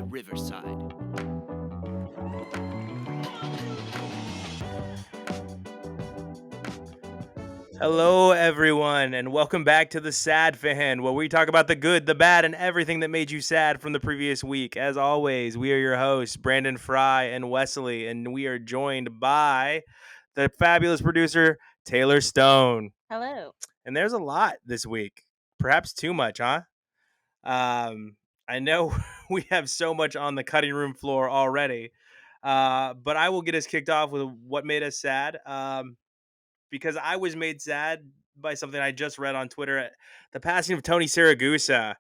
Riverside. Hello, everyone, and welcome back to the Sad Fan, where we talk about the good, the bad, and everything that made you sad from the previous week. As always, we are your hosts, Brandon Fry and Wesley, and we are joined by the fabulous producer, Taylor Stone. Hello. And there's a lot this week, perhaps too much, huh? I know we have so much on the cutting room floor already, but I will get us kicked off with what made us sad. Because I was made sad by something I just read on Twitter. The passing of Tony Siragusa,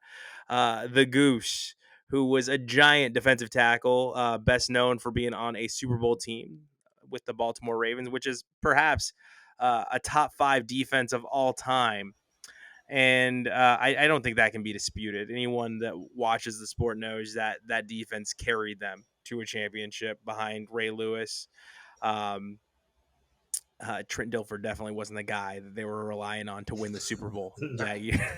the Goose, who was a giant defensive tackle, best known for being on a Super Bowl team with the Baltimore Ravens, which is perhaps a top 5 defense of all time. And I don't think that can be disputed. Anyone that watches the sport knows that that defense carried them to a championship behind Ray Lewis. Trent Dilfer definitely wasn't the guy that they were relying on to win the Super Bowl that year.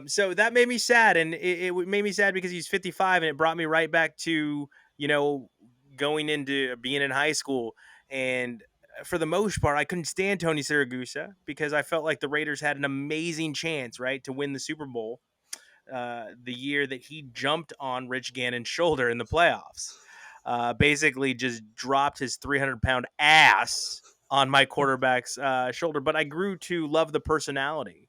So that made me sad, and it made me sad because he's 55, and it brought me right back to, going into being in high school. And for the most part, I couldn't stand Tony Siragusa because I felt like the Raiders had an amazing chance, right, to win the Super Bowl the year that he jumped on Rich Gannon's shoulder in the playoffs. Basically just dropped his 300-pound ass on my quarterback's shoulder. But I grew to love the personality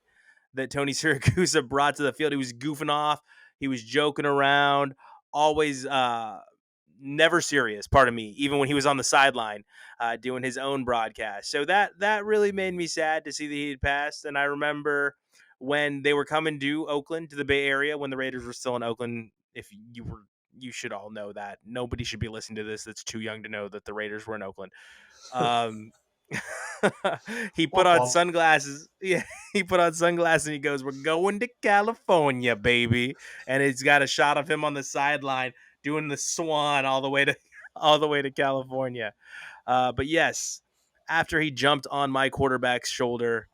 that Tony Siragusa brought to the field. He was goofing off. He was joking around, always never serious, pardon me, even when he was on the sideline doing his own broadcast. So that really made me sad to see that he had passed. And I remember when they were coming to Oakland, to the Bay Area, when the Raiders were still in Oakland. If you should all know that. Nobody should be listening to this that's too young to know that the Raiders were in Oakland. He put on sunglasses. Yeah, he put on sunglasses and he goes, "We're going to California, baby." And it's got a shot of him on the sideline doing the swan all the way to California. But yes, after he jumped on my quarterback's shoulder,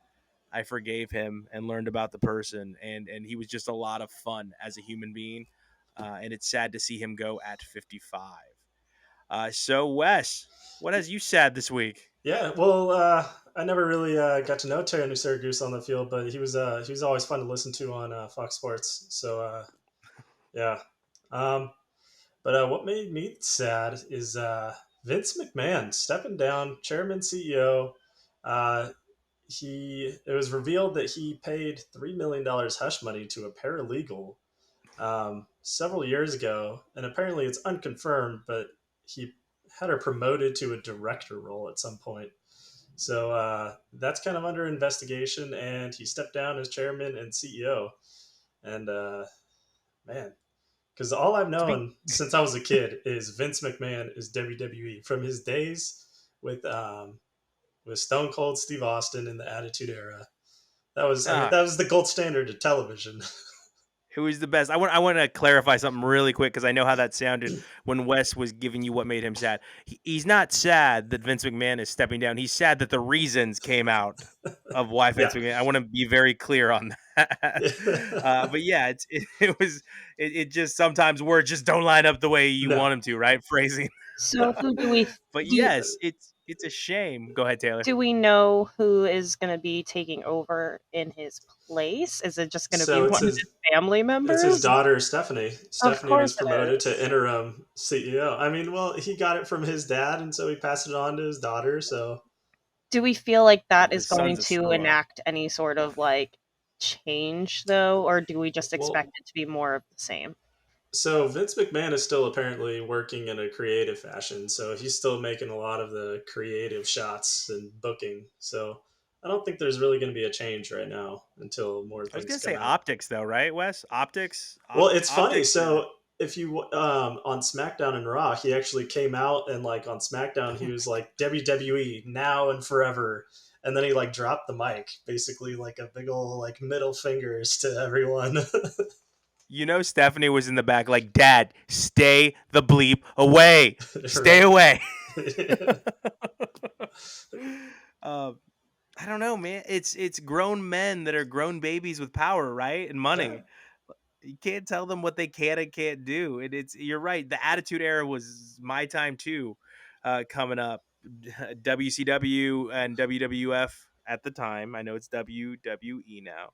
I forgave him and learned about the person, and he was just a lot of fun as a human being. And it's sad to see him go at 55. So, Wes, what has you sad this week? Yeah, well, I never really got to know Tony Siragusa on the field, but he was always fun to listen to on Fox Sports. So yeah, um, but what made me sad is Vince McMahon stepping down, chairman CEO. Uh, it was revealed that he paid $3 million hush money to a paralegal several years ago, and apparently it's unconfirmed, but he had her promoted to a director role at some point. So that's kind of under investigation, and he stepped down as chairman and CEO. And man, because all I've known since I was a kid is Vince McMahon is WWE from his days with Stone Cold Steve Austin in the Attitude Era. That was that was the gold standard of television. It was the best. I want to clarify something really quick because I know how that sounded when Wes was giving you what made him sad. He's not sad that Vince McMahon is stepping down. He's sad that the reasons came out of why Vince McMahon. I want to be very clear on that. But yeah, it just sometimes words just don't line up the way you want them to, right? Phrasing. So who do we? But yes, it's a shame. Go ahead, Taylor. Do we know who is going to be taking over in his place? Is it just going to be one of his family members? It's his daughter, Stephanie. Stephanie was promoted to interim CEO. I mean, well, he got it from his dad, and so he passed it on to his daughter. So, do we feel like that is going to enact any sort of like change, though, or do we just expect it to be more of the same? So Vince McMahon is still apparently working in a creative fashion. So he's still making a lot of the creative shots and booking. So I don't think there's really going to be a change right now until more things come out. I was going to say optics, though, right, Wes? Optics? Well, it's funny. So if you on SmackDown and Raw, he actually came out and like on SmackDown, he was like WWE now and forever. And then he like dropped the mic, basically like a big old like middle fingers to everyone. You know, Stephanie was in the back like, "Dad, stay the bleep away. Stay away." I don't know, man. It's grown men that are grown babies with power, right? And money. You can't tell them what they can and can't do. And you're right. The Attitude Era was my time too, coming up. WCW and WWF at the time. I know it's WWE now,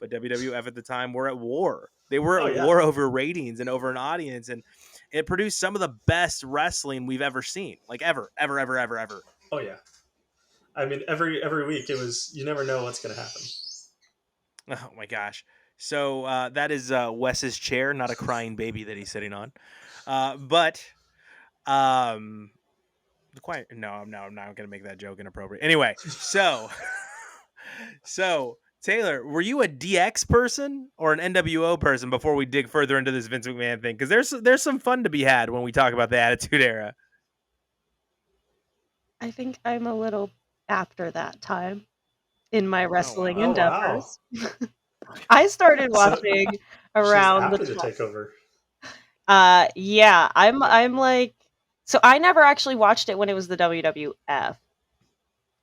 but WWF at the time were at war. They were Oh at yeah. war over ratings and over an audience, and it produced some of the best wrestling we've ever seen, like ever, ever, ever, ever, ever. Oh yeah. I mean, every week it was. You never know what's gonna happen. Oh my gosh. So that is Wes's chair, not a crying baby that he's sitting on. But the quiet. No, I'm not gonna make that joke inappropriate. Anyway, so so Taylor, were you a DX person or an NWO person before we dig further into this Vince McMahon thing? Because there's some fun to be had when we talk about the Attitude Era. I think I'm a little after that time in my wrestling Oh wow. endeavors. I started So watching she's around after the takeover. yeah, I'm like, so I never actually watched it when it was the WWF.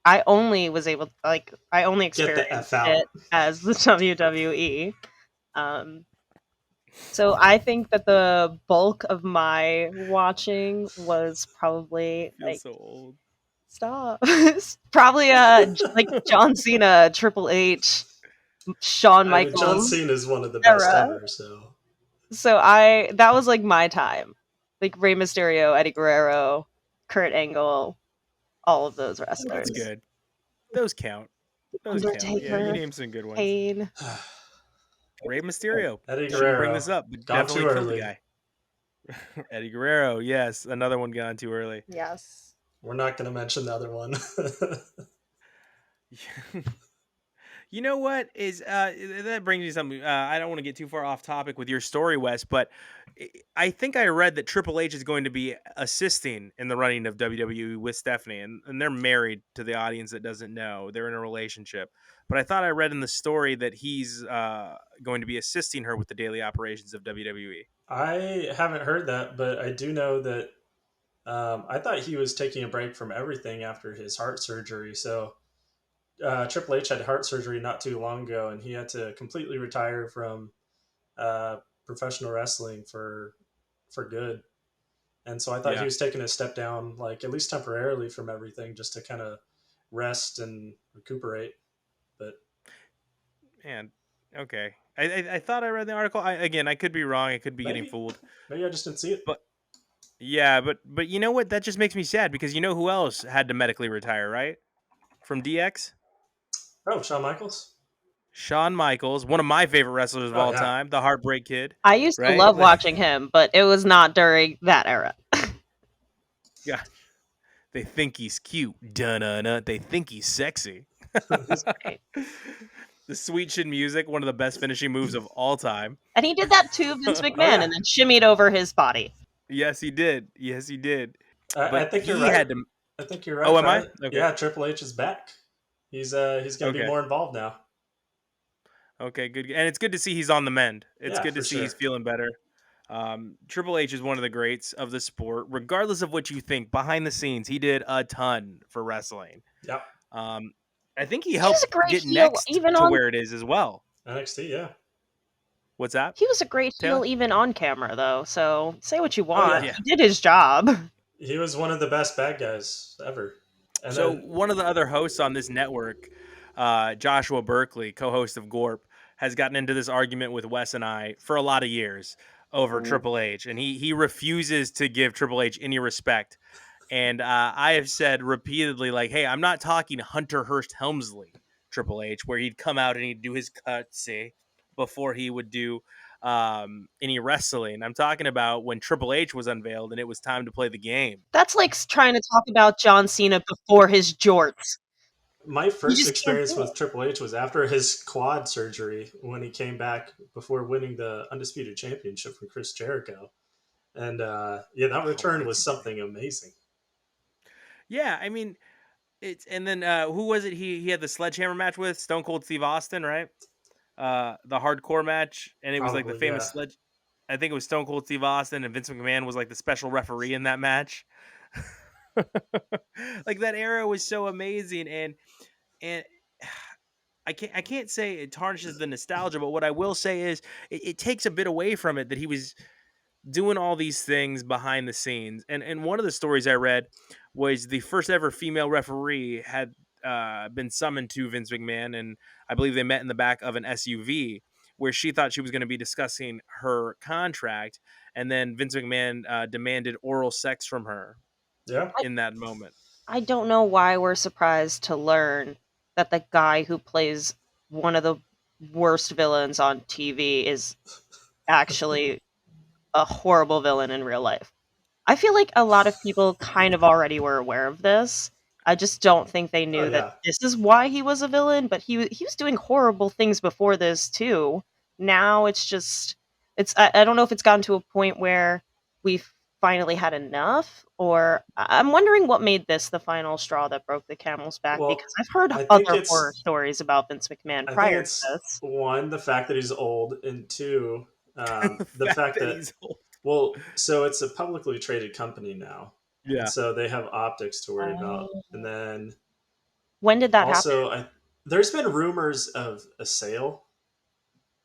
I only was able I only Get the F experienced out. it as the WWE. So I think that the bulk of my watching was probably I feel so old. stop. Probably like John Cena, Triple H, Shawn I mean, John Michaels Cena is one of the best era. ever. So That was like my time. Like Rey Mysterio, Eddie Guerrero, Kurt Angle, all of those wrestlers. That's good. Those count. Those count. Yeah, you named some good ones. Kane. Rey Mysterio. Eddie Shouldn't bring Guerrero this up, but gone definitely too killed the early. guy. Eddie Guerrero, yes, another one gone too early. Yes. We're not going to mention the other one. You know what is that brings me something. I don't want to get too far off topic with your story, Wes, but I think I read that Triple H is going to be assisting in the running of WWE with Stephanie, and they're married. To the audience that doesn't know, they're in a relationship. But I thought I read in the story that he's going to be assisting her with the daily operations of WWE. I haven't heard that, but I do know that I thought he was taking a break from everything after his heart surgery. So Triple H had heart surgery not too long ago, and he had to completely retire from uh, professional wrestling for good. And so I thought he Yeah, was taking a step down, like at least temporarily, from everything, just to kind of rest and recuperate. But man. Okay, I thought I read the article. I could be wrong. I could be getting maybe, fooled. maybe I just didn't see it. But yeah, but you know what? That just makes me sad because you know who else had to medically retire, right? From DX? Oh, Shawn Michaels. Shawn Michaels, one of my favorite wrestlers of Oh all yeah. time, the Heartbreak Kid, I used to right? love watching him, but it was not during that era. Yeah, they think he's cute. Dun-dun-dun. They think he's sexy. He's great. The sweet chin music, one of the best finishing moves of all time. And he did that to Vince Oh McMahon yeah. and then shimmied over his body. Yes, he did. Yes, he did. I But think you're he right. had to. I think you're right, Oh, am I? Fred. Okay. Yeah, Triple H is back. He's going to be Okay. more involved now. Okay, good. And it's good to see he's on the mend. It's Yeah, good to for see sure. he's feeling better. Triple H is one of the greats of the sport, regardless of what you think. Behind the scenes, he did a ton for wrestling. Yep. I think he He was helped a great get heel next even to on where it is as well. NXT, yeah. What's that? he was a great Taylor? heel even on camera though, so say what you Oh want. yeah. He did his job. He was one of the best bad guys ever. And So then one of the other hosts on this network, Joshua Berkeley, co-host of Gorp, has gotten into this argument with Wes and I for a lot of years over Triple H, and he refuses to give Triple H any respect. And I have said repeatedly, like, hey, I'm not talking Hunter Hearst Helmsley Triple H, where he'd come out and he'd do his cutsy before he would do any wrestling. I'm talking about when Triple H was unveiled and it was time to play the game. That's like trying to talk about John Cena before his jorts. my You first just can't experience do with it. Triple H was after his quad surgery when he came back before winning the Undisputed Championship from Chris Jericho. And yeah, that Oh, return that's was insane. something amazing. Yeah, I mean, it's and then who was it? He had the sledgehammer match with Stone Cold Steve Austin, right? The hardcore match, and it was like the Probably, famous yeah. sledge. I think it was Stone Cold Steve Austin, and Vince McMahon was like the special referee in that match. Like that era was so amazing, and I can't say it tarnishes the nostalgia, but what I will say is it takes a bit away from it that he was doing all these things behind the scenes. And one of the stories I read was the first ever female referee had been summoned to Vince McMahon, and I believe they met in the back of an SUV where she thought she was going to be discussing her contract, and then Vince McMahon demanded oral sex from her Yeah. in that moment. I don't know why we're surprised to learn that the guy who plays one of the worst villains on TV is actually a horrible villain in real life. I feel like a lot of people kind of already were aware of this. I just don't think they Oh knew that yeah. this is why he was a villain, but he was doing horrible things before this too. Now it's just I don't know if it's gotten to a point where we've finally had enough, or I'm wondering what made this the final straw that broke the camel's back, because Well, I've heard I think other horror it's stories about Vince McMahon I think prior to it's this. one, the fact that he's old, and two, The the fact fact that that, he's old. well, so it's a publicly traded company now, and Yeah. so they have optics to worry about. Oh. And then When did that happen? also, there's been rumors of a sale,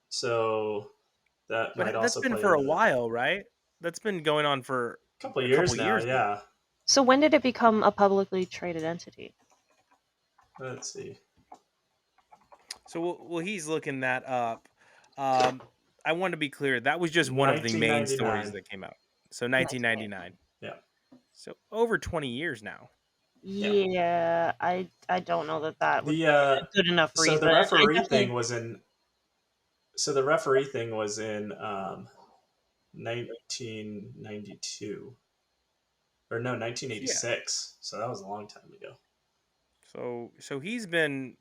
so that might But that's also been play for a into it. while, right? That's been going on for A couple of a years couple now, years now. yeah. So when did it become a publicly traded entity? Let's see. So well, he's looking that up. Um, I want to be clear. That was just one of the main stories 1999. that came out. So 1999. Yeah. So over 20 years now. Yeah. Yeah, I don't know that that would The be a good enough so reason. the I referee definitely thing was in so the referee thing was in 1992, or no, Yeah. 1986. So that was a long time ago. So he's been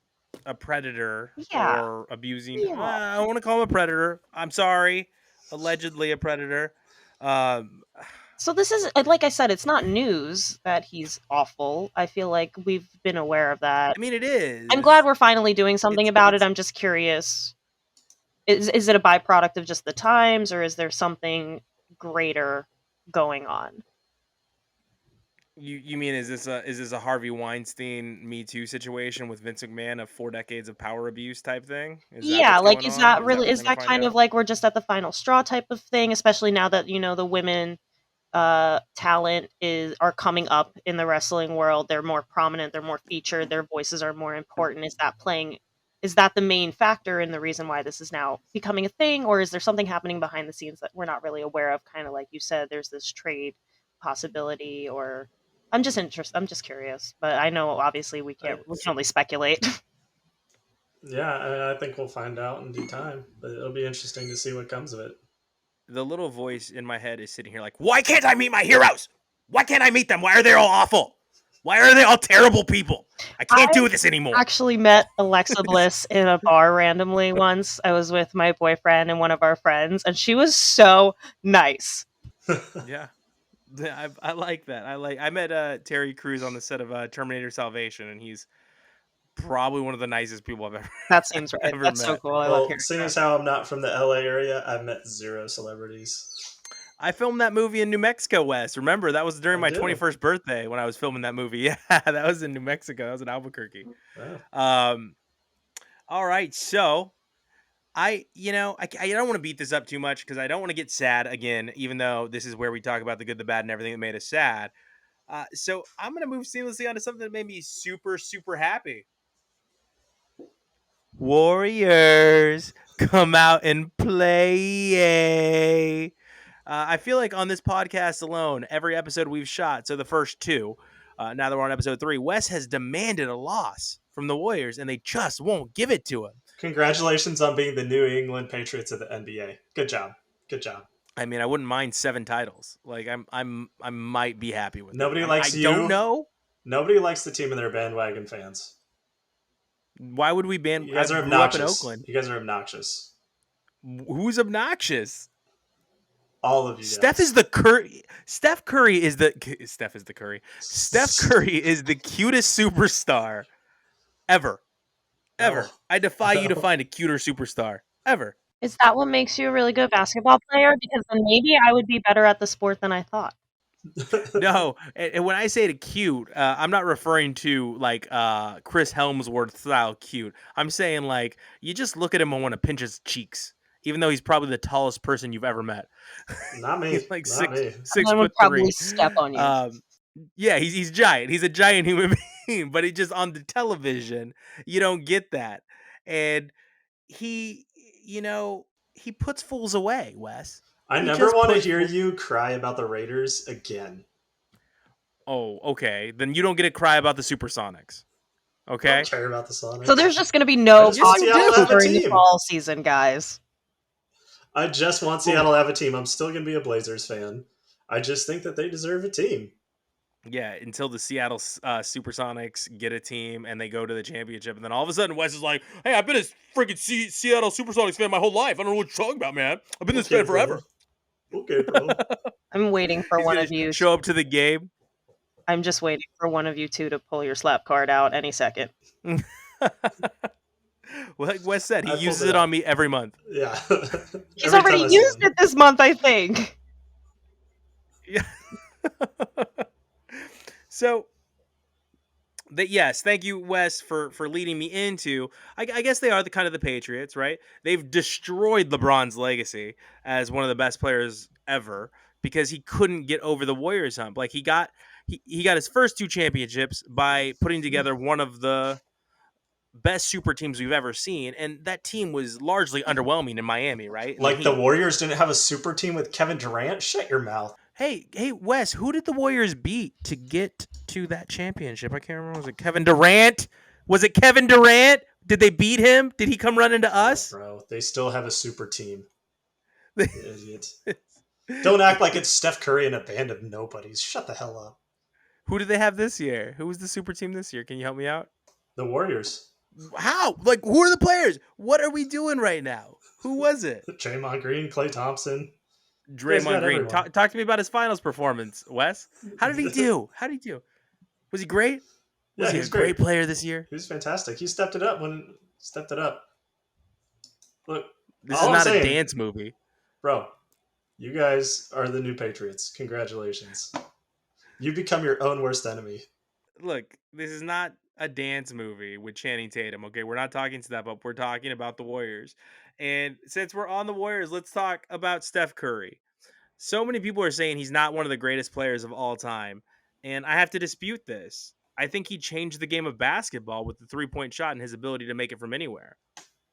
a predator yeah. or abusing. Yeah. I want to call him a predator. I'm sorry. Allegedly a predator. Um, So this is like I said, it's not news that he's awful. I feel like we've been aware of that. I mean, it I'm glad is. we're finally doing something about it. It's I'm just curious. Is it a byproduct of just the times, or is there something greater going on? you mean is this a Harvey Weinstein Me Too situation with Vince McMahon of 4 decades of power abuse type thing? Is that Yeah, what's like going on? Is that what we're is gonna that find kind of out? like we're just at the final straw type of thing, especially now that, the women talent are coming up in the wrestling world. They're more prominent, they're more featured, their voices are more important. Is that the main factor in the reason why this is now becoming a thing, or is there something happening behind the scenes that we're not really aware of, kind of like you said, there's this trade possibility, or I'm just curious, but I know obviously I, we can only speculate. yeah, I think we'll find out in due time, but it'll be interesting to see what comes of it. The little voice in my head is sitting here like, why can't I meet my heroes? Why can't I meet them? Why are they all awful? Why are they all terrible people? I can't do this anymore. Actually met Alexa Bliss in a bar randomly once. I was with my boyfriend and one of our friends, and she was so nice. Yeah. I like that. I met Terry Crews on the set of Terminator Salvation, and he's probably one of the nicest people I've ever That seems right. ever That's so met. cool. I love Well, hearing seeing that. as how I'm not from the LA area, I've met zero celebrities. I filmed that movie in New Mexico, Wes. Remember, that was during I my do. 21st birthday when I was filming that movie. Yeah, that was in New Mexico. That was in Albuquerque. Wow. All right, so I don't want to beat this up too much because I don't want to get sad again, even though this is where we talk about the good, the bad, and everything that made us sad. So I'm gonna move seamlessly onto something that made me super, super happy. Warriors, come out and play. I feel like on this podcast alone, every episode we've shot, so the first two, now that we're on episode 3, Wes has demanded a loss from the Warriors, and they just won't give it to him. Congratulations on being the New England Patriots of the NBA. Good job. Good job. I mean, I wouldn't mind 7 titles. Like I might be happy with that. Nobody I likes don't you. know. Nobody likes the team and their bandwagon fans. Why would we ban? You I guys are grew up in obnoxious. Oakland. You guys are obnoxious. Who's obnoxious? All of you Steph guys. is the Curry. Steph Curry is the Steph is the Curry. Steph Curry is the cutest superstar ever. No. Ever. I defy you to No. find a cuter superstar ever. Is that what makes you a really good basketball player? Because then maybe I would be better at the sport than I thought. No, and when I say to cute, I'm not referring to like Chris Helmsworth style cute. I'm saying like you just look at him and want to pinch his cheeks, even though he's probably the tallest person you've ever met. Not He's me. like Not me. six Someone would foot probably three. step on you. Yeah, he's giant. He's a giant human being, but he just on the television, you don't get that. And he, you know, he puts fools away, Wes. I He never just want to puts hear fools. you cry about the Raiders again. Oh, okay. Then you don't get to cry about the Supersonics. I don't Okay? care about the So Sonics. there's just going to be I no just want Yes, you Seattle to podcast have a do. during the team. fall season, guys. I just want Well, Seattle to have a team. I'm still going to be a Blazers fan. I just think that they deserve a team. yeah, until the Seattle Supersonics get a team and they go to the championship, and then all of a sudden Wes is like, "Hey, I've been a freaking Seattle Supersonics fan my whole life. I don't know what you're talking about, man. I've been this Okay, fan bro. forever." Okay, bro. I'm waiting for He's one gonna of you. show up to the game. I'm just waiting for one of you two to pull your slap card out any second. Well, like Wes said, he I pulled uses it it on out. me every month. Yeah. He's Every time already I see used him. it this month, I think. Yeah. So yes, thank you, Wes, for leading me into. I guess they are the kind of the Patriots, right? They've destroyed LeBron's legacy as one of the best players ever because he couldn't get over the Warriors hump. Like he got his first two championships by putting together one of the best super teams we've ever seen, and that team was largely underwhelming in Miami, right? In the Like the Heat. Warriors didn't have a super team with Kevin Durant? Shut your mouth. Hey, Wes, who did the Warriors beat to get to that championship? I can't remember. Was it Kevin Durant? Was it Kevin Durant? Did they beat him? Did he come running to No, us? bro. They still have a super team. You idiot. Don't act like it's Steph Curry and a band of nobodies. Shut the hell up. Who did they have this year? Who was the super team this year? Can you help me out? The Warriors. How? Like, who are the players? What are we doing right now? Who was it? Draymond Green, Klay Thompson. You guys Draymond got Green. everyone. Talk to me about his finals performance, Wes. How did he do? How did he do? Was he great? Yeah, Was he a he's great. great player this year? He's fantastic. He stepped it up when stepped it up. Look, This is all I'm not a saying, dance movie. bro, you guys are the new Patriots. Congratulations. You become your own worst enemy. Look, this is not a dance movie with Channing Tatum. Okay, we're not talking step up. We're talking about the Warriors. And since we're on the Warriors, let's talk about Steph Curry. So many people are saying he's not one of the greatest players of all time, and I have to dispute this. I think he changed the game of basketball with the 3-point shot and his ability to make it from anywhere.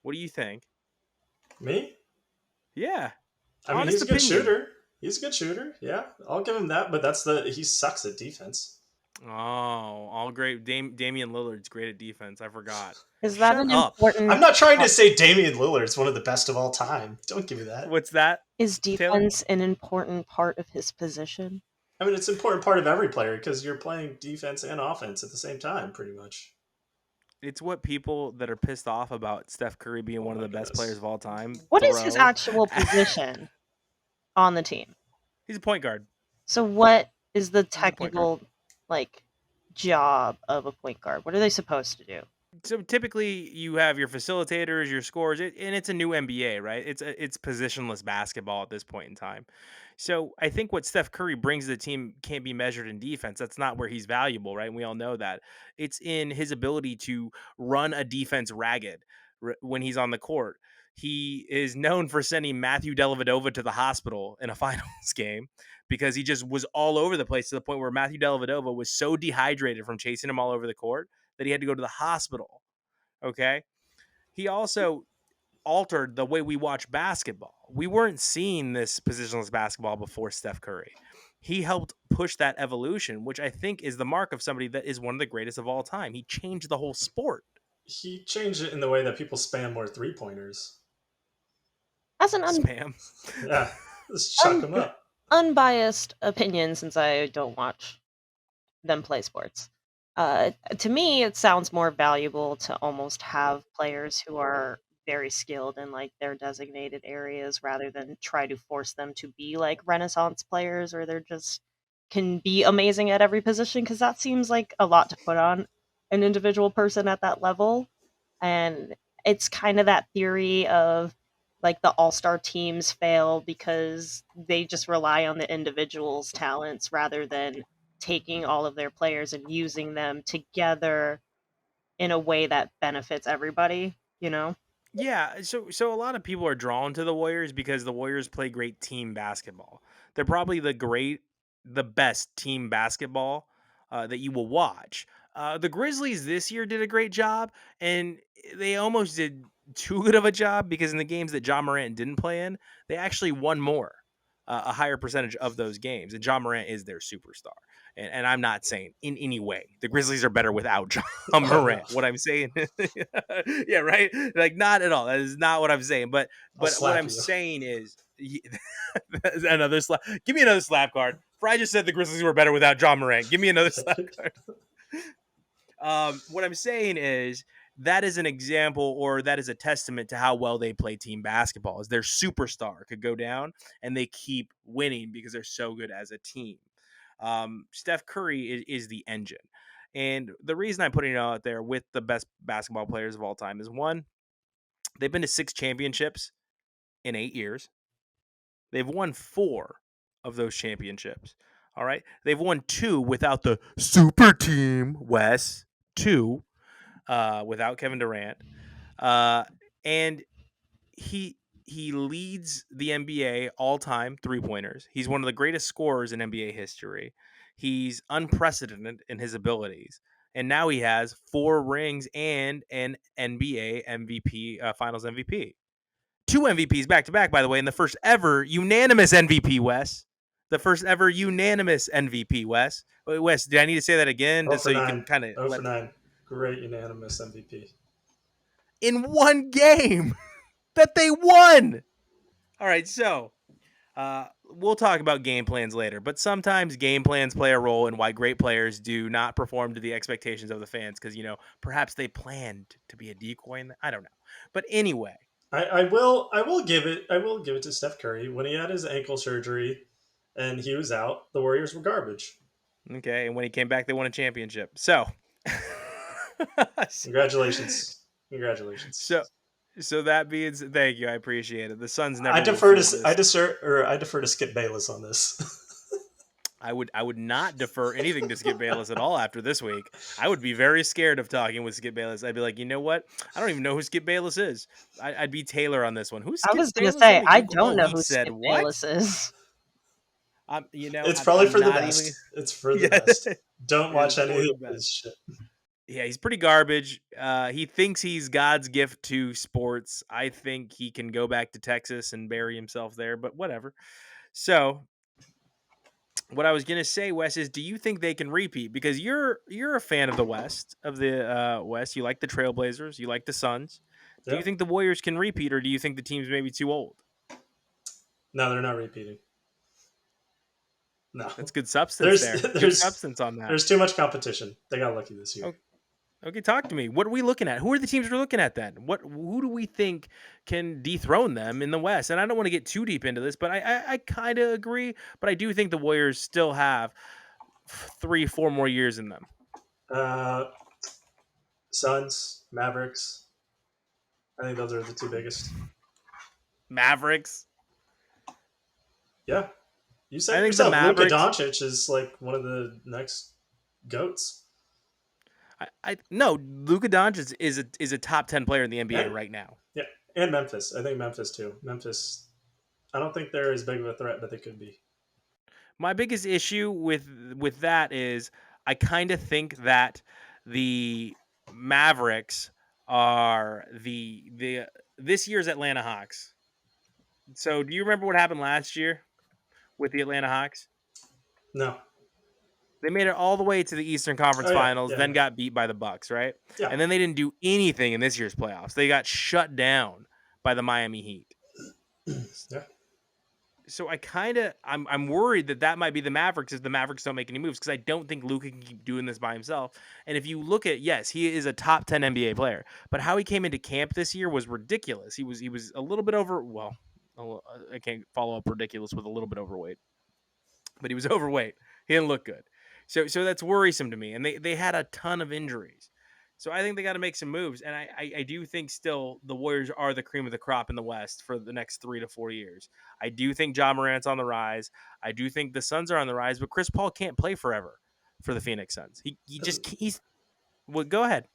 What do you think? Me? Yeah, I mean, honest he's a good opinion. shooter. He's a good shooter. Yeah, I'll give him that. But he sucks at defense. Oh, all great. Damian Lillard's great at defense. I forgot. Is that Shut an up. I'm important? not trying to say Damian Lillard's one of the best of all time. Don't give me that. What's that, Is Taylor? defense an important part of his position? I mean, it's an important part of every player because you're playing defense and offense at the same time, pretty much. It's what people that are pissed off about Steph Curry being Oh one of my the best players goodness. of all time What is his throw. actual position on the team? He's a point guard. So what is the He's a point guard. technical like job of a point guard? What are they supposed to do? So typically you have your facilitators, your scorers, and it's a new NBA, right? It's positionless basketball at this point in time. So I think what Steph Curry brings to the team can't be measured in defense. That's not where he's valuable, right? And we all know that. It's in his ability to run a defense ragged when he's on the court. He is known for sending Matthew Dellavedova to the hospital in a finals game because he just was all over the place to the point where Matthew Dellavedova was so dehydrated from chasing him all over the court that he had to go to the hospital. Okay. He also altered the way we watch basketball. We weren't seeing this positionless basketball before Steph Curry. He helped push that evolution, which I think is the mark of somebody that is one of the greatest of all time. He changed the whole sport. He changed it in the way that people spam more 3-pointers. As an Spam. Yeah, just chuck them up. unbiased opinion, since I don't watch them play sports, to me, it sounds more valuable to almost have players who are very skilled in like their designated areas rather than try to force them to be like Renaissance players or they're just can be amazing at every position because that seems like a lot to put on an individual person at that level. And it's kind of that theory of like the all-star teams fail because they just rely on the individuals' talents rather than taking all of their players and using them together in a way that benefits everybody, you know? Yeah, so a lot of people are drawn to the Warriors because the Warriors play great team basketball. They're probably the best team basketball that you will watch. The Grizzlies this year did a great job, and they almost did too good of a job because in the games that John Morant didn't play in, they actually won more, a higher percentage of those games. And John Morant is their superstar. And I'm not saying in any way the Grizzlies are better without John Oh no, Morant. What I'm saying, yeah, right, like not at all. That is not what I'm saying. I'll But what slap I'm you. saying is, another slap. Give me another slap card. Fry just said the Grizzlies were better without John Morant. Give me another slap card. What I'm saying is that is an example, or that is a testament to how well they play team basketball. Is their superstar could go down and they keep winning because they're so good as a team. Steph Curry is the engine. And the reason I'm putting it out there with the best basketball players of all time is one, they've been to 6 championships in 8 years. They've won 4 of those championships. All right. They've won 2 without the super team, Wes. 2 without Kevin Durant. And he he leads the NBA all-time three-pointers. He's one of the greatest scorers in NBA history. He's unprecedented in his abilities. And now he has 4 rings and an NBA MVP, Finals MVP. 2 MVPs back to back, by the way, and the first ever unanimous MVP, Wes. The first ever unanimous MVP, Wes. Wait, Wes, do I need to say that again Oh just so for you can nine. kind of Oh for let nine. Great unanimous MVP. in one game that they won? All right, so we'll talk about game plans later, but sometimes game plans play a role in why great players do not perform to the expectations of the fans because, perhaps they planned to be a decoy. I don't know. But anyway, I will give it to Steph Curry. When he had his ankle surgery and he was out, the Warriors were garbage. okay, and when he came back, they won a championship. So, Congratulations. so, Congratulations. so that means thank you. I appreciate it. The Suns I never will defer feel to this. I defer to Skip Bayless on this. I would not defer anything to Skip Bayless at all after this week. I would be very scared of talking with Skip Bayless. I'd be like, you know what? I don't even know who Skip Bayless is. I'd be Taylor on this one. Who's I Skip was gonna Bayless? Let say me I Google. don't Oh, know he who said Skip what? Bayless is. It's I'm probably I'm for the not even. best. It's for the Yeah, best. it Don't is watch any for of the best. his shit. Yeah, he's pretty garbage. He thinks he's God's gift to sports. I think he can go back to Texas and bury himself there, but whatever. So what I was gonna say, Wes, is do you think they can repeat? Because you're a fan of the West. You like the Trailblazers, you like the Suns. Do you Yeah. think the Warriors can repeat, or do you think the team's maybe too old? No, they're not repeating. No. That's good substance There's there. Good there's substance on that. there's too much competition. They got lucky this year. Oh, okay, talk to me. What are we looking at? Who are the teams we're looking at then? Who do we think can dethrone them in the West? And I don't want to get too deep into this, but I kind of agree. But I do think the Warriors still have 3, 4 more years in them. Uh, Suns, Mavericks. I think those are the two biggest. Mavericks. Yeah. You said I it think the yourself. Luka Mavericks. Doncic is like one of the next goats. I no, Luka Doncic is a top 10 player in the NBA And right now. yeah, and Memphis. I think Memphis too. Memphis. I don't think they're as big of a threat, but they could be. My biggest issue with that is I kind of think that the Mavericks are the this year's Atlanta Hawks. So, do you remember what happened last year with the Atlanta Hawks? No. They made it all the way to the Eastern Conference Oh yeah, Finals, yeah, then got beat by the Bucks, right? yeah, And then they didn't do anything in this year's playoffs. They got shut down by the Miami Heat. yeah. So I'm worried that might be the Mavericks if the Mavericks don't make any moves because I don't think Luka can keep doing this by himself. And if you look at, yes, he is a top 10 NBA player, but how he came into camp this year was ridiculous. He was a little bit I can't follow up ridiculous with a little bit overweight, but he was overweight. He didn't look good. So that's worrisome to me. And they had a ton of injuries. So I think they got to make some moves, and I do think still the Warriors are the cream of the crop in the West for the next 3 to 4 years. I do think Ja Morant's on the rise. I do think the Suns are on the rise, but Chris Paul can't play forever for the Phoenix Suns. He just he's well. Go ahead.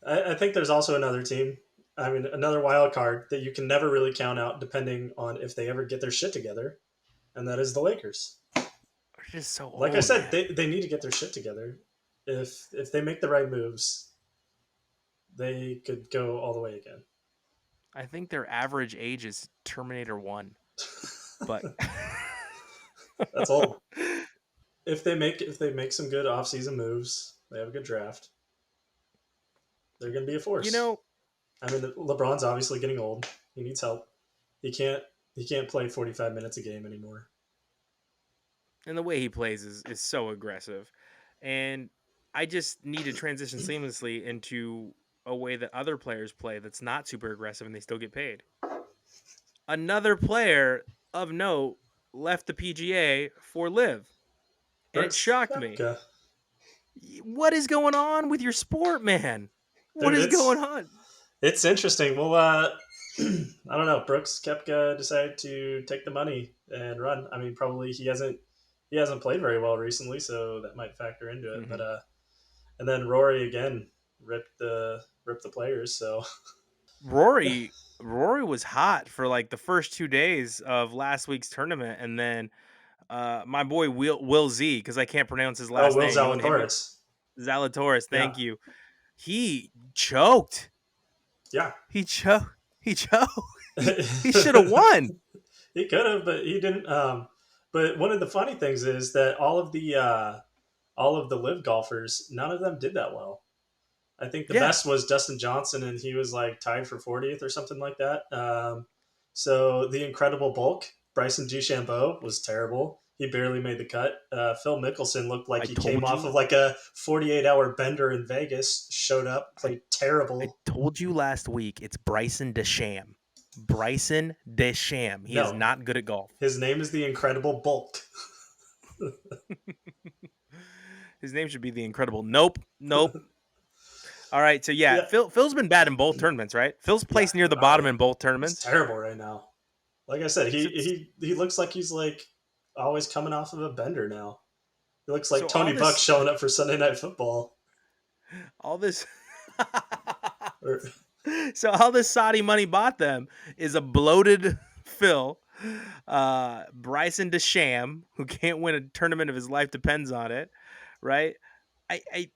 I think there's also another team. I mean, another wild card that you can never really count out, depending on if they ever get their shit together, and that is the Lakers. They're just so Like I old, said, man. they need to get their shit together. If they make the right moves, they could go all the way again. I think their average age is Terminator 1, but That's old. If they make some good offseason moves, they have a good draft. They're going to be a you force. know, I mean, LeBron's obviously getting old. He needs help. He can't play 45 minutes a game anymore. and the way he plays is so aggressive. And I just need to transition seamlessly into a way that other players play that's not super aggressive and they still get paid. Another player of note left the PGA for Live, and it Brooks shocked me. Koepka. What is going on with your sport, man? What Dude, is going on? it's interesting. Well, I don't know. Brooks Koepka decided to take the money and run. I mean, probably he hasn't played very well recently, so that might factor into it. Mm-hmm. But and then Rory again ripped the players. So Rory was hot for like the first 2 days of last week's tournament, and then my boy Will Z, because I can't pronounce his oh, last Will name. You want to hit me? Zalatoris. Zalatoris, Yeah, thank you. He choked. yeah. He choked. He choked. He should have won. He could have, but he didn't. But one of the funny things is that all of the live golfers, none of them did that well. I think the Yeah, best was Dustin Johnson, and he was like tied for 40th or something like that. So the incredible bulk, Bryson DeChambeau, was terrible. He barely made the cut. Phil Mickelson looked like I he came told off you. of like a 48-hour bender in Vegas, showed up, I played I terrible. told you last week. It's Bryson DeChambeau. Bryson DeChambeau. He is No, not good at golf. his name is the incredible bulk. His name should be the Incredible. Nope. Nope. All right. So yeah, Yeah, Phil's been bad in both tournaments, right? Phil's yeah. placed near the Oh bottom yeah, in both he's tournaments. terrible right now. Like I said, he So he he looks like he's like always coming off of a bender now. He looks like so all Tony Buck this showing up for Sunday Night Football. all this Or, so all this Saudi money bought them is a bloated Phil, Bryson DeChambeau, who can't win a tournament if his life depends on it, right? I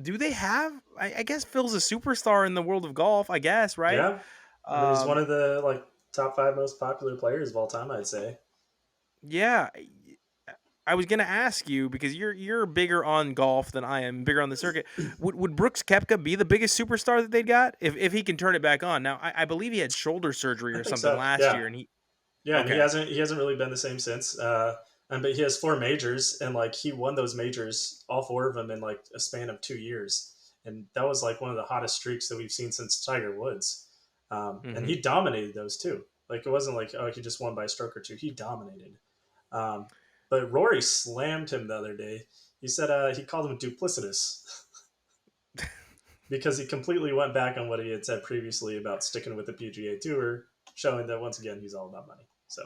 do they have? I guess Phil's a superstar in the world of golf. I guess, right? yeah, I mean he's one Um, of the like top five most popular players of all time, I'd say. yeah. I was gonna ask you because you're bigger on golf than I am, bigger on the circuit. Would Brooks Koepka be the biggest superstar that they got if he can turn it back on? Now I believe he had shoulder surgery I or think something so. last Yeah, year, and he yeah, and he okay. hasn't he hasn't really been the same since. And but he has four majors, and like he won those majors, all four of them in like a span of 2 years, and that was like one of the hottest streaks that we've seen since Tiger Woods. And Hmm. he dominated those too. Like it wasn't like he just won by a stroke or two. He dominated. Um, but Rory slammed him the other day. He said he called him duplicitous because he completely went back on what he had said previously about sticking with the PGA Tour, showing that once again he's all about money. So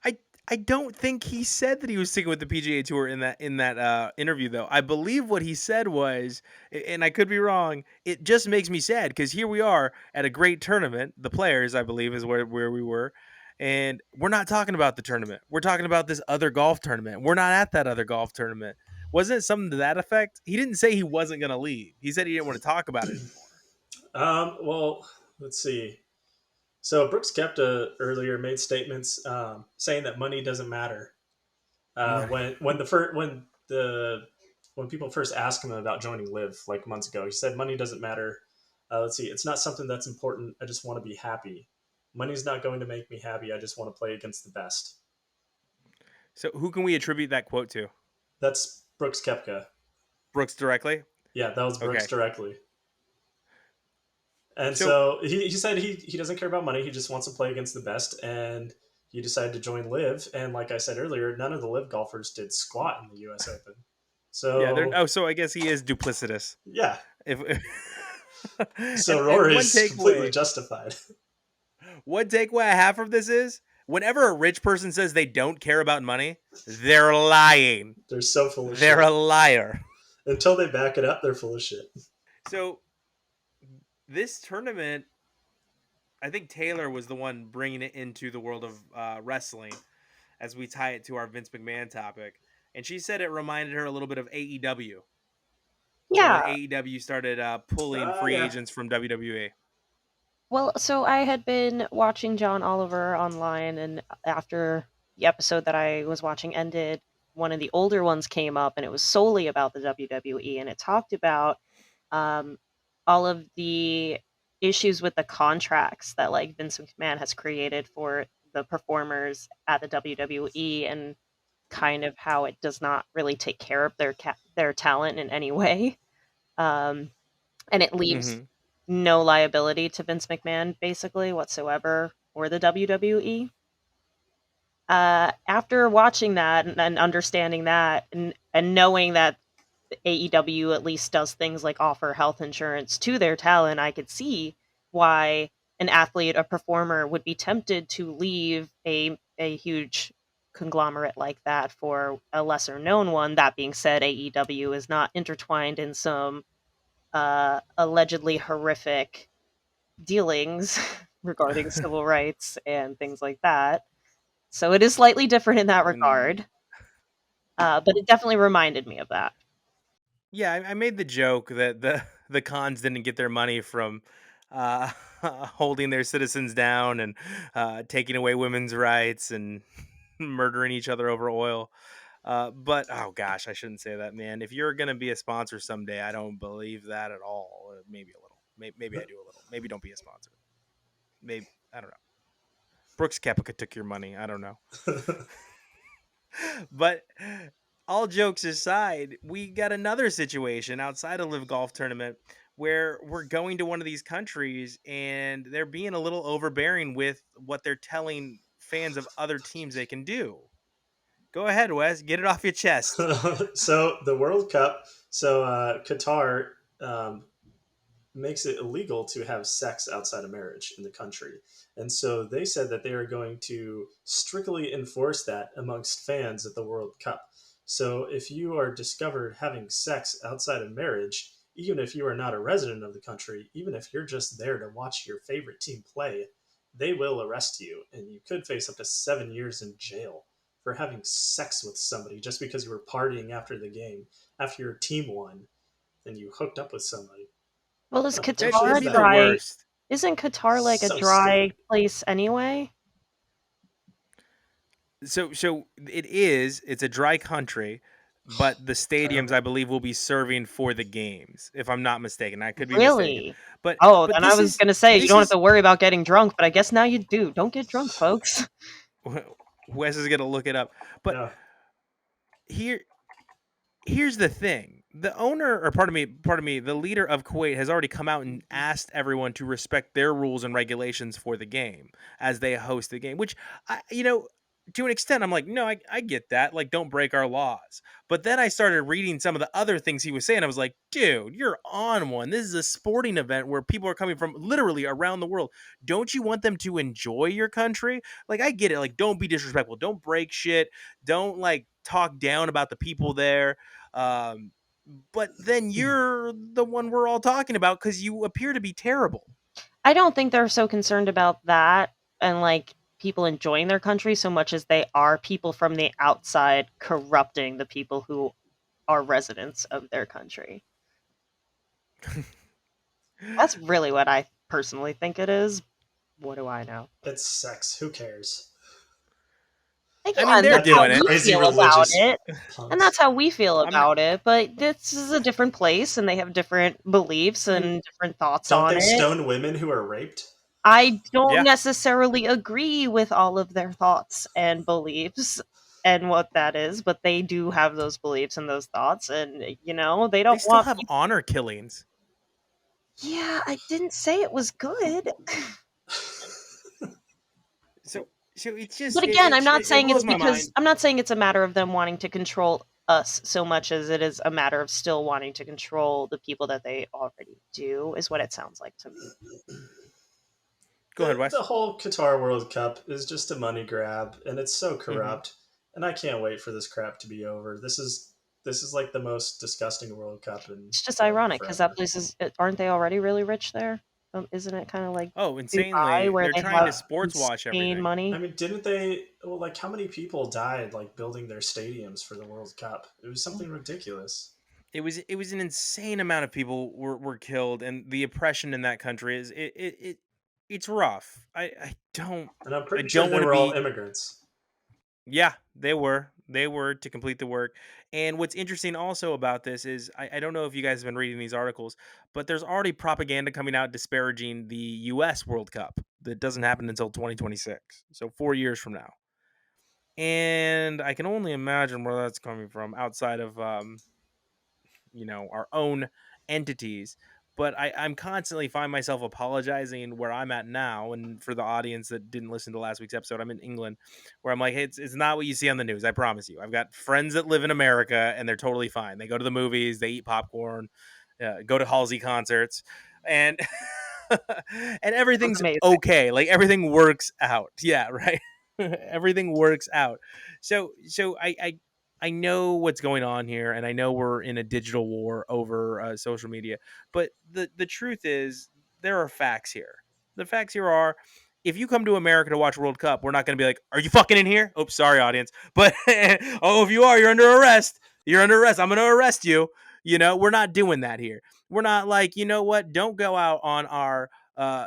I I don't think he said that he was sticking with the PGA Tour in that interview though. I believe what he said was, and I could be wrong. It just makes me sad because here we are at a great tournament. The Players, I believe, is where we were, and we're not talking about the tournament. We're talking about this other golf tournament. We're not at that other golf tournament. Wasn't it something to that effect? He didn't say he wasn't going to leave. He said he didn't want to talk about it anymore. well, let's see. So Brooks Koepka earlier made statements saying that money doesn't matter. When people first asked him about joining Live like months ago, he said money doesn't matter. Let's see, it's not something that's important. I just want to be happy. Money's not going to make me happy. I just want to play against the best. So who can we attribute that quote to? That's Brooks Koepka. Brooks directly. Yeah, that was Brooks Okay. directly. And So so he said he doesn't care about money. He just wants to play against the best. And he decided to join Live. And like I said earlier, none of the Live golfers did squat in the U.S. Open. yeah, they're So so I guess he is duplicitous. yeah, If So And one Rory's completely takeaway, justified. I have from this is whenever a rich person says they don't care about money, they're lying. They're so full of They're shit. a liar. Until they back it up, they're full of shit. So this tournament, I think Taylor was the one bringing it into the world of wrestling as we tie it to our Vince McMahon topic. And she said it reminded her a little bit of AEW. So when Yeah. AEW started pulling free Yeah. agents from WWE. Well, so I had been watching John Oliver online, and after the episode that I was watching ended, one of the older ones came up, and it was solely about the WWE, and it talked about um, all of the issues with the contracts that like Vince McMahon has created for the performers at the WWE, and kind of how it does not really take care of their talent in any way. Um, and it leaves Mm-hmm. no liability to Vince McMahon basically whatsoever or the WWE. After watching that and understanding that and knowing that AEW at least does things like offer health insurance to their talent, I could see why an athlete, a performer, would be tempted to leave a huge conglomerate like that for a lesser known one. That being said, AEW is not intertwined in some allegedly horrific dealings regarding civil rights and things like that. So it is slightly different in that And regard. But it definitely reminded me of that. yeah, I made the joke that the cons didn't get their money from uh, holding their citizens down and taking away women's rights and murdering each other over oil. But oh gosh, I shouldn't say that, man. If you're gonna be a sponsor someday, I don't believe that at all. Maybe a little. Maybe I do a little. Maybe don't be a sponsor. Maybe I don't know. Brooks Koepka took your money. I don't know. But all jokes aside, we got another situation outside of Live Golf Tournament where we're going to one of these countries and they're being a little overbearing with what they're telling fans of other teams they can do. Go ahead, Wes. Get it off your chest. So the World Cup, Qatar makes it illegal to have sex outside of marriage in the country. And so they said that they are going to strictly enforce that amongst fans at the World Cup. So if you are discovered having sex outside of marriage, even if you are not a resident of the country, even if you're just there to watch your favorite team play, they will arrest you and you could face up to 7 years in jail for having sex with somebody just because you were partying after the game, after your team won, and you hooked up with somebody. Well, is What the That bullshit would Qatar is be the that? dry? worst. Isn't Qatar like a So dry stupid. place anyway? So it is. It's a dry country, but the stadiums Terrible. I believe will be serving for the games, if I'm not mistaken. I could be mistaken, Really? but Oh, but then I this was is gonna say you this don't have is to worry about getting drunk, but I guess now you do. Don't get drunk, folks. Wes is gonna look it up. But Yeah. here here's the thing. The owner, or pardon me, the leader of Kuwait has already come out and asked everyone to respect their rules and regulations for the game as they host the game, which to an extent, I'm like, no, I get that. Like, don't break our laws. But then I started reading some of the other things he was saying. I was like, dude, you're on one. This is a sporting event where people are coming from literally around the world. Don't you want them to enjoy your country? Like, I get it. Like, don't be disrespectful. Don't break shit. Don't like talk down about the people there. Um, but then you're the one we're all talking about because you appear to be terrible. I don't think they're so concerned about that and like people enjoying their country so much as they are people from the outside corrupting the people who are residents of their country. That's really what I personally think it is. What do I know? It's sex. Who cares? I mean, Again, they're that's Bunch of how doing we it. crazy feel about religious it. And that's punks. how we feel I'm not. about it. But this is a different place and they have different beliefs I mean, and different thoughts Don't on they it. stone women who are raped? I don't yeah. necessarily agree with all of their thoughts and beliefs and what that is, but they do have those beliefs and those thoughts. And, they They don't still want have people. honor killings. Yeah, I didn't say it was good. So it's just But again, I'm not it saying it's blows my because mind. I'm not saying it's a matter of them wanting to control us so much as it is a matter of still wanting to control the people that they already do, is what it sounds like to me. Go ahead, The Wes. whole Qatar World Cup is just a money grab, and it's so Hmm. corrupt. And I can't wait for this crap to be over. This is like the most disgusting World Cup in It's just like ironic because that forever. place is, aren't they already really rich there? Isn't it kind of like Oh, Dubai insanely! where They're they trying have to Uh, sports wash insane everything. I money? mean, didn't they? Well, like, how many people died like building their stadiums for the World Cup? It was something ridiculous. It was an insane amount of people were killed, and the oppression in that country is it's rough. And I'm I pretty sure don't they want to were all be. immigrants. Yeah, they were to complete the work. And what's interesting also about this is I don't know if you guys have been reading these articles, but there's already propaganda coming out disparaging the U.S. World Cup that doesn't happen until 2026, so 4 years from now. And I can only imagine where that's coming from outside of our own entities. But I'm constantly find myself apologizing where I'm at now. And for the audience that didn't listen to last week's episode, I'm in England, where I'm like, hey, it's not what you see on the news. I promise you. I've got friends that live in America, and they're totally fine. They go to the movies, they eat popcorn, go to Halsey concerts, and and Sounds everything's amazing. okay. Like everything works out. Yeah, right. Everything works out. So I know what's going on here, and I know we're in a digital war over social media. But the truth is, there are facts here. The facts here are, if you come to America to watch World Cup, we're not going to be like, "Are you fucking in here?" Oops, sorry, audience. But oh, if you are, you're under arrest. You're under arrest. I'm going to arrest you. We're not doing that here. We're not like, you know what? Don't go out on our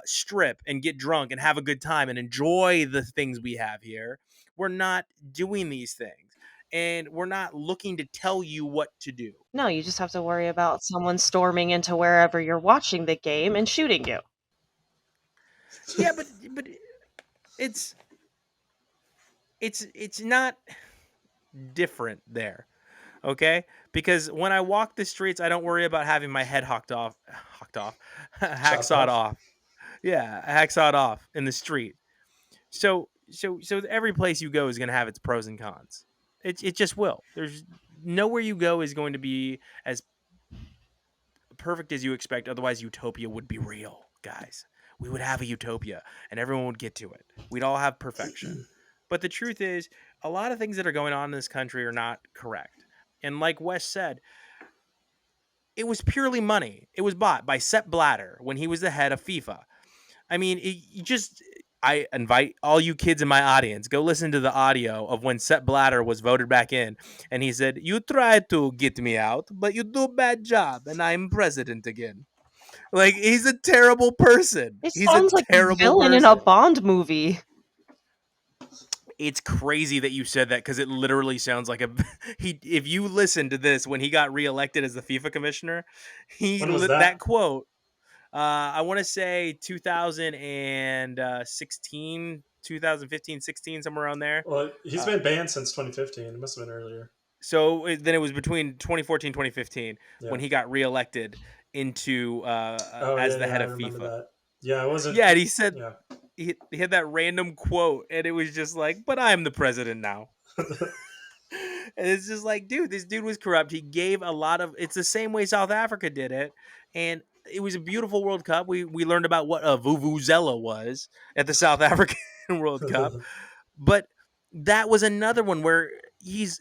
strip and get drunk and have a good time and enjoy the things we have here. We're not doing these things, and we're not looking to tell you what to do. No, you just have to worry about someone storming into wherever you're watching the game and shooting you. Yeah, but it's it's not different there, okay? Because when I walk the streets, I don't worry about having my head hocked off, Chopped hacksawed off. off. Yeah, hacksawed off in the street. So every place you go is going to have its pros and cons. It just will. There's nowhere you go is going to be as perfect as you expect. Otherwise, utopia would be real, guys. We would have a utopia, and everyone would get to it. We'd all have perfection. But the truth is, a lot of things that are going on in this country are not correct. And like Wes said, it was purely money. It was bought by Sepp Blatter when he was the head of FIFA. I mean, I invite all you kids in my audience, go listen to the audio of when Sepp Blatter was voted back in, and he said, "You tried to get me out, but you do a bad job, and I'm president again." Like, he's a terrible person. It He's a sounds like a terrible villain in a person. Bond movie. It's crazy that you said that because it literally sounds like a he. If you listen to this when he got reelected as the FIFA commissioner, When was that that? quote. I want to say 2016, 2015, 16, somewhere around there. Well, he's Uh, been banned since 2015. It must have been earlier. then it was between 2014, 2015 Yeah. when he got reelected into Oh as yeah, the yeah. head I of remember FIFA. that. Yeah, it wasn't. Yeah, and he said Yeah. he had that random quote, and it was just like, "But I'm the president now." And it's just like, dude, this dude was corrupt. He gave a lot of. It's the same way South Africa did it, and it was a beautiful World Cup. We learned about what a vuvuzela was at the South African World Cup, but that was another one where he's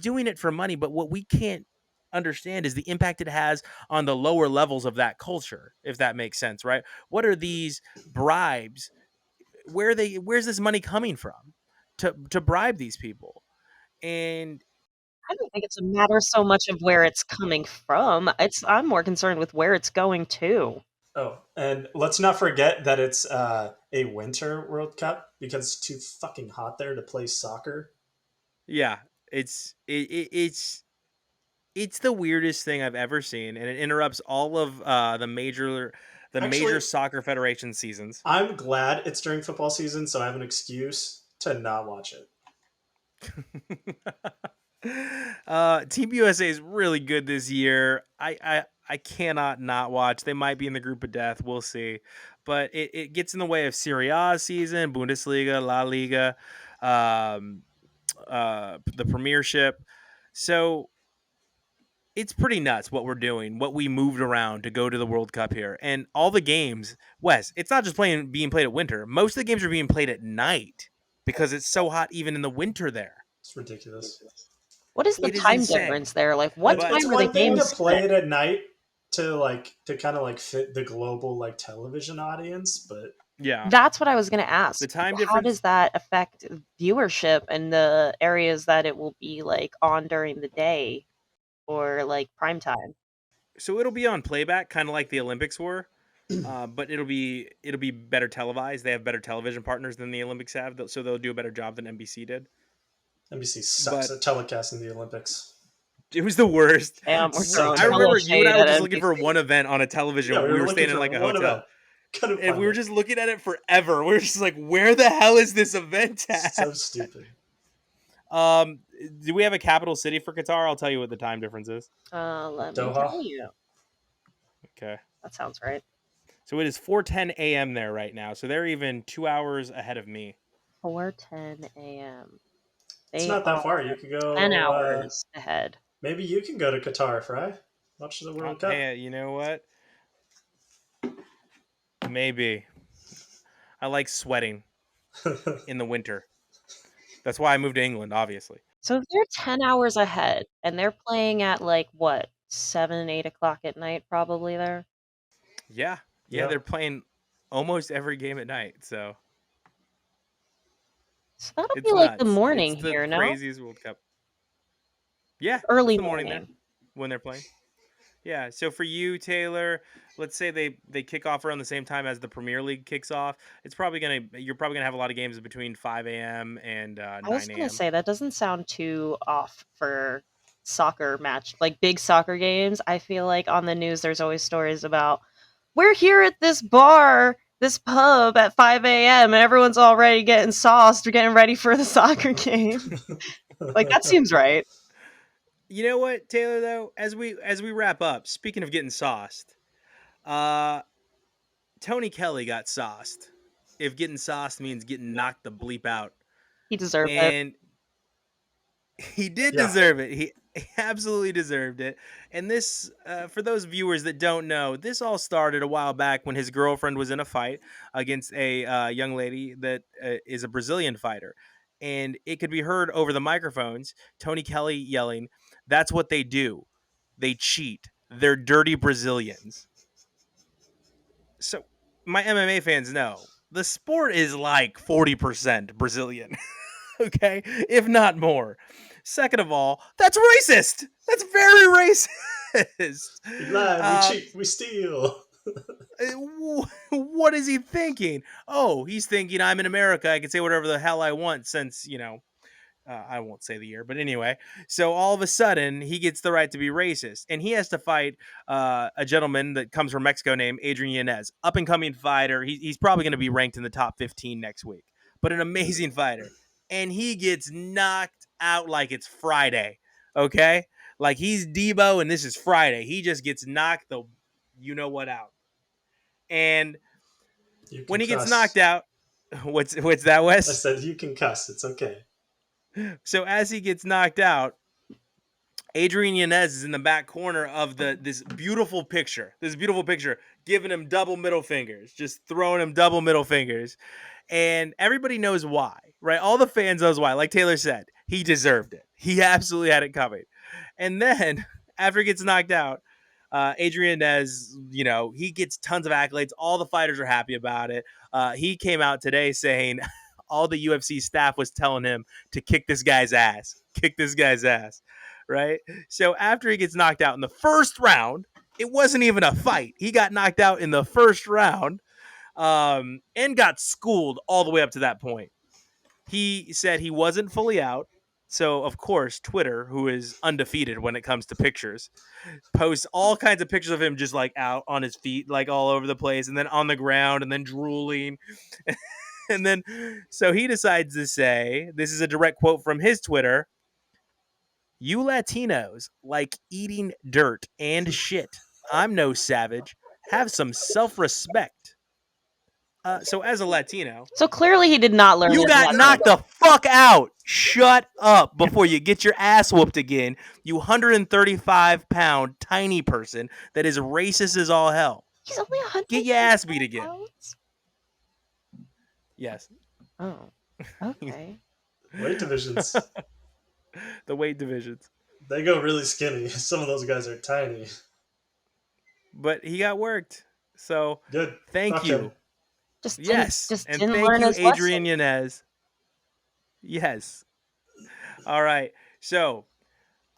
doing it for money. But what we can't understand is the impact it has on the lower levels of that culture, if that makes sense, right? What are these bribes? Where's this money coming from to bribe these people? And I don't think it's a matter so much of where it's coming from. I'm more concerned with where it's going to. Oh, and let's not forget that it's a winter World Cup because it's too fucking hot there to play soccer. yeah, it's the weirdest thing I've ever seen, and it interrupts all of the major Actually, soccer federation seasons. I'm glad it's during football season, so I have an excuse to not watch it. Team USA is really good this year. I cannot not watch. They might be in the group of death. We'll see, but it gets in the way of Serie A season, Bundesliga, La Liga, um, the Premiership. So it's pretty nuts what we're doing, what we moved around to go to the World Cup here. And all the games, Wes, it's not just being played at winter. Most of the games are being played at night because it's so hot even in the winter there. It's ridiculous. What is the It is time insane. difference there? Like, what But It's time are the one thing to games play set? it at night to kind of like fit the global like television audience, but yeah, That's what I was going to ask. the time How does difference. that affect viewership and the areas that it will be like on during the day or like prime time? So it'll be on playback, kind of like the Olympics were. But it'll be better televised. They have better television partners than the Olympics have, so they'll do a better job than NBC did. NBC sucks But at telecasting the Olympics. it was the worst. Damn, we're So throwing I hella remember terrible. you and shade I were at just looking for NBC. one event on a Yeah, television. we We were were looking staying in for like a one hotel, event. Couldn't and find we were it. just looking at it forever. We were just like, "Where the hell is this event at?" So stupid. Um, do we have a capital city for Qatar? I'll tell you what the time difference is. Let me Doha. tell you. Okay, That sounds right. so it is 4:10 a.m. there right now. So they're even 2 hours ahead of me. 4:10 a.m. It's They not are that far. You could 10 go. hours ahead. Maybe you can go to Qatar, Fry. Watch the World Cup. Hey, you know what? Maybe I like sweating in the winter. That's why I moved to England, obviously. So if they're 10 hours ahead and they're playing at like what, 7, 8 o'clock at night, probably there. Yeah, Yeah. they're playing almost every game at night. So So that'll be it's like the nuts. It's morning the here, no? craziest World Cup. Yeah, it's Early the morning there morning. when they're playing. Yeah. So for you, Taylor, let's say they kick off around the same time as the Premier League kicks off. You're probably gonna have a lot of games between 5 a.m. and I was 9 gonna a.m. say that doesn't sound too off for soccer match, like big soccer games. I feel like on the news there's always stories about we're here at this bar, this pub at 5 a.m. and everyone's already getting sauced or getting ready for the soccer game. Like that seems right. You know what, Taylor? Though, as we wrap up, speaking of getting sauced, uh, Tony Kelley got sauced. If getting sauced means getting knocked the bleep out, He deserved it. and he did Yeah. deserve it. He absolutely deserved it. And this, for those viewers that don't know, this all started a while back when his girlfriend was in a fight against a young lady that is a Brazilian fighter. And it could be heard over the microphones, Tony Kelley yelling, "That's what they do. They cheat. They're dirty Brazilians." So my MMA fans know the sport is like 40% Brazilian. Okay, if not more. Second of all, that's racist. That's very racist. We lie, we Uh, cheat, we steal. what is he thinking? Oh, he's thinking I'm in America. I can say whatever the hell I want since, I won't say the year, but anyway. So all of a sudden, he gets the right to be racist, and he has to fight a gentleman that comes from Mexico named Adrian Yanez, up and coming fighter. He's probably going to be ranked in the top 15 next week, but an amazing fighter. And he gets knocked out like it's Friday. Okay, like he's Debo, and this is Friday. He just gets knocked the you know what out, and You when can he gets cuss. knocked out, what's that, I Wes? said you can cuss. It's okay. So as he gets knocked out, Adrian Yanez is in the back corner of this beautiful picture. This beautiful picture, giving him double middle fingers, just throwing him double middle fingers. And everybody knows why, right? All the fans knows why. Like Taylor said, he deserved it. He absolutely had it coming. And then after he gets knocked out, Adrian Yanez, he gets tons of accolades. All the fighters are happy about it. He came out today saying all the UFC staff was telling him to kick this guy's ass, right? So after he gets knocked out in the first round, it wasn't even a fight. He got knocked out in the first round, and got schooled all the way up to that point. He said he wasn't fully out. So, of course, Twitter, who is undefeated when it comes to pictures, posts all kinds of pictures of him just like out on his feet, like all over the place, and then on the ground, and then drooling. And then, so he decides to say, this is a direct quote from his Twitter: "You Latinos like eating dirt and shit. I'm no savage. Have some self respect." So as a Latino, So clearly he did not learn you his got lesson. knocked the fuck out. Shut up before you get your ass whooped again, you 135-pound tiny person that is racist as all hell. He's only 100. Get your ass beat again. Yes. Oh, okay. Weight divisions. The weight divisions. They go really skinny. Some of those guys are tiny. But he got worked. So Good. thank Fuck you. him. Yes. And didn't thank learn you, his Adrian lesson. Yanez. Yes. All right. So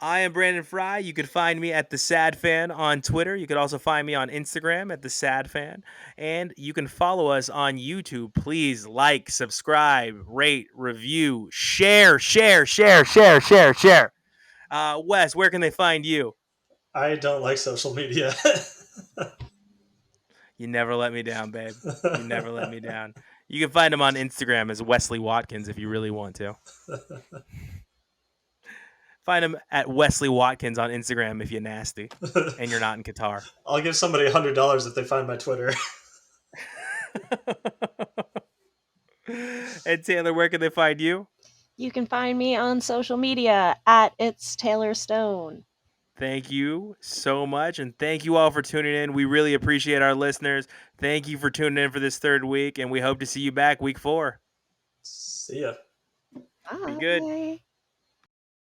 I am Brandon Fry. You can find me at The Sad Fan on Twitter. You can also find me on Instagram at The Sad Fan. And you can follow us on YouTube. Please like, subscribe, rate, review, share. Wes, where can they find you? I don't like social media. You never let me down, babe. You never let me down. You can find him on Instagram as Wesley Watkins if you really want to. Find him at Wesley Watkins on Instagram if you're nasty and you're not in Qatar. I'll give somebody $100 if they find my Twitter. And Taylor, where can they find you? You can find me on social media at It's Taylor Stone. Thank you so much. And thank you all for tuning in. We really appreciate our listeners. Thank you for tuning in for this third week. And we hope to see you back week 4. See ya. Bye. Be good.